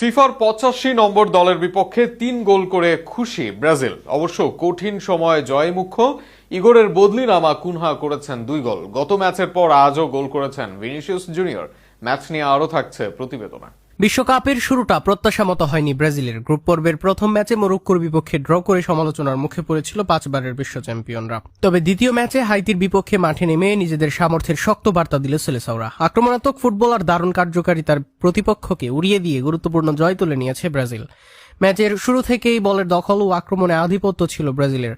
ফিফার 85 নম্বর দলের বিপক্ষে 3 গোল করে খুশি ব্রাজিল। অবশ্য কঠিন সময়ে জয়মুখ্য ইগোরের বদলি নামা কুনহা করেছেন 2 গোল। গত ম্যাচের পর আজও গোল করেছেন ভিনিসিয়াস জুনিয়র। ম্যাচ নিয়ে আরও থাকছে প্রতিবেদনে। বিশ্বকাপের শুরুটা প্রত্যাশা মতো হয়নি ব্রাজিলের। গ্রুপ পর্বের প্রথম ম্যাচে মরক্কোর বিপক্ষে ড্র করে সমালোচনার মুখে পড়েছিল 5 বারের বিশ্ব চ্যাম্পিয়নরা। তবে দ্বিতীয় ম্যাচে হাইতির বিপক্ষে মাঠে নেমে নিজেদের সামর্থ্যের শক্ত বার্তা দিল সেলেসাওরা। আক্রমণাত্মক ফুটবলার দারুণ কার্যকারিতার প্রতিপক্ষকে উড়িয়ে দিয়ে গুরুত্বপূর্ণ জয় তুলে নিয়েছে ব্রাজিল। ম্যাচের শুরু থেকেই বলের দখল ও আক্রমণে আধিপত্য ছিল ব্রাজিলের।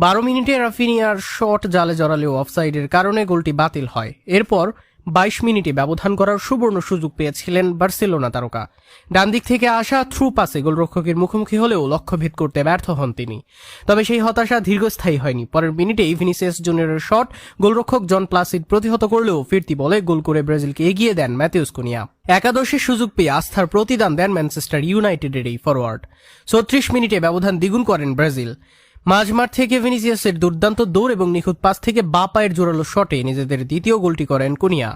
12 মিনিটে রাফিনিয়ার শট জালে জড়ালেও অফসাইডের কারণে গোলটি বাতিল হয়। এরপর 22 মিনিটে ব্যবধান করার সুবর্ণ সুযোগ পেয়েছিলেন বার্সেলোনা তারকা। ডান দিক থেকে আসা থ্রু পাসে গোলরক্ষকের মুখোমুখি হলেও লক্ষ্যভেদ করতে ব্যর্থ হন তিনি। তবে সেই হতাশা দীর্ঘস্থায়ী হয়নি। পরের মিনিটেই ভিনিসিয়াস জুনিয়রের শট গোলরক্ষক জন প্লাসিড প্রতিহত করলেও ফিরতি বলে গোল করে ব্রাজিলকে এগিয়ে দেন ম্যাথিউস কুনিয়া। একাদশে সুযোগ পেয়ে আস্থার প্রতিদান দেন ম্যানচেস্টার ইউনাইটেডের এই ফরওয়ার্ড। 34 মিনিটে ব্যবধান দ্বিগুণ করেন ব্রাজিল। মাঝমাঠ থেকে ভিনিসিয়াসের দুর্দান্ত দৌড় এবং নিখুঁত পাস থেকে বাঁ পায়ের জোরালো শটে নিজেদের দ্বিতীয় গোলটি করেন কুনিয়া।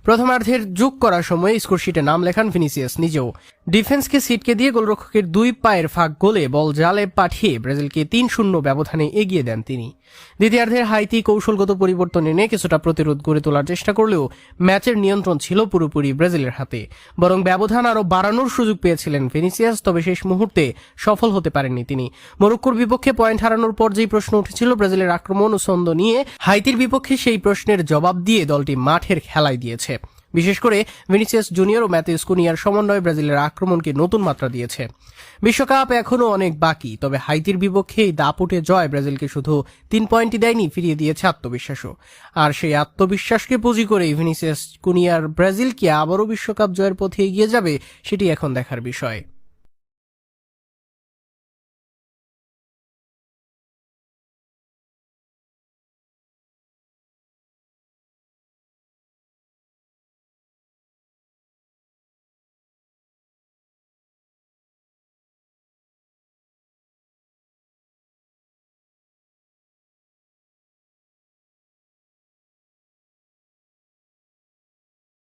প্রথমার্ধের যোগ করার সময় স্কোরশিটে নাম লেখান ভিনিসিয়াস নিজেও। ডিফেন্সকে সিটকে দিয়ে গোলরক্ষকের 2 পায়ের ফাঁক গোলে বল জালে পাঠিয়ে ব্রাজিলকে 3-0 ব্যবধানে এগিয়ে দেন তিনি। দ্বিতীয়ার্ধের হাইতি কৌশলগত পরিবর্তন এনে কিছুটা প্রতিরোধ গড়ে তোলার চেষ্টা করলেও ম্যাচের নিয়ন্ত্রণ ছিল পুরোপুরি ব্রাজিলের হাতে। বরং ব্যবধান আরও বাড়ানোর সুযোগ পেয়েছিলেন ভিনিসিয়াস, তবে শেষ মুহূর্তে সফল হতে পারেননি তিনি। মরক্কোর বিপক্ষে পয়েন্ট হারানোর পর যেই প্রশ্ন উঠেছিল ব্রাজিলের আক্রমণ ও ছন্দ নিয়ে, হাইতির বিপক্ষে সেই প্রশ্নের জবাব দিয়ে দলটি মাঠের খেলায় দিয়েছে। বিশেষ করে ভিনিসিয়াস জুনিয়র ও ম্যাথিউস কুনিয়ার সমন্বয়ে ব্রাজিলের আক্রমণকে নতুন মাত্রা দিয়েছে। বিশ্বকাপ এখনও অনেক বাকি, তবে হাইতির বিপক্ষে এই দাপুটে জয় ব্রাজিলকে শুধু 3 পয়েন্টই দেয়নি, ফিরিয়ে দিয়েছে আত্মবিশ্বাসও। আর সেই আত্মবিশ্বাসকে পুঁজি করে ভিনিসিয়াস কুনিয়ার ব্রাজিল কি আবারও বিশ্বকাপ জয়ের পথে এগিয়ে যাবে, সেটি এখন দেখার বিষয়।